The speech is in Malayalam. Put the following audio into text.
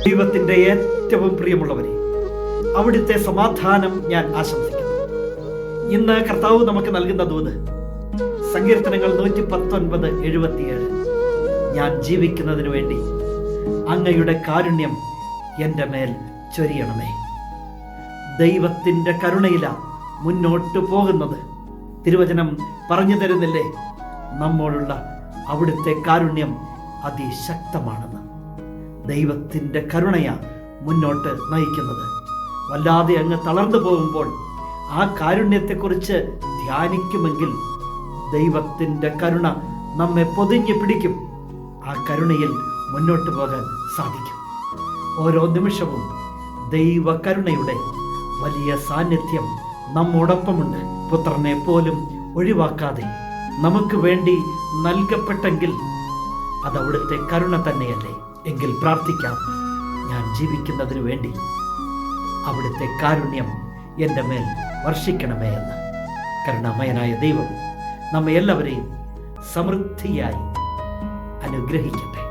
ദൈവത്തിൻ്റെ ഏറ്റവും പ്രിയമുള്ളവരെ, അവിടുത്തെ സമാധാനം ഞാൻ ആശംസിക്കുന്നു. ഇന്ന് കർത്താവ് നമുക്ക് നൽകുന്ന ദൂത് സങ്കീർത്തനങ്ങൾ 119:77. ഞാൻ ജീവിക്കുന്നതിന് വേണ്ടി അങ്ങയുടെ കാരുണ്യം എൻ്റെ മേൽ ചൊരിയണമേ. ദൈവത്തിൻ്റെ കരുണയില മുന്നോട്ട് പോകുന്നത്. തിരുവചനം പറഞ്ഞു തരുന്നില്ലേ, നമ്മോടുള്ള അവിടുത്തെ കാരുണ്യം അതിശക്തമാണെന്ന്. ദൈവത്തിൻ്റെ കരുണയാ മുന്നോട്ട് നയിക്കുന്നത്. വല്ലാതെ അങ്ങ് തളർന്നു പോകുമ്പോൾ ആ കാരുണ്യത്തെക്കുറിച്ച് ധ്യാനിക്കുമെങ്കിൽ ദൈവത്തിൻ്റെ കരുണ നമ്മെ പൊതിഞ്ഞു പിടിക്കും. ആ കരുണയിൽ മുന്നോട്ട് പോകാൻ സാധിക്കും. ഓരോ നിമിഷവും ദൈവ കരുണയുടെ വലിയ സാന്നിധ്യം നമ്മോടൊപ്പമുണ്ട്. പുത്രനെ പോലും ഒഴിവാക്കാതെ നമുക്ക് വേണ്ടി നൽകപ്പെട്ടെങ്കിൽ അത് അവിടുത്തെ കരുണ തന്നെയല്ലേ? എങ്കിൽ പ്രാർത്ഥിക്കാം, ഞാൻ ജീവിക്കുന്നതിന് വേണ്ടി അവിടുത്തെ കാരുണ്യം എൻ്റെ മേൽ വർഷിക്കണമേ എന്ന്. കരുണാമയനായ ദൈവം നമ്മെ എല്ലാവരെയും സമൃദ്ധിയായി അനുഗ്രഹിക്കട്ടെ.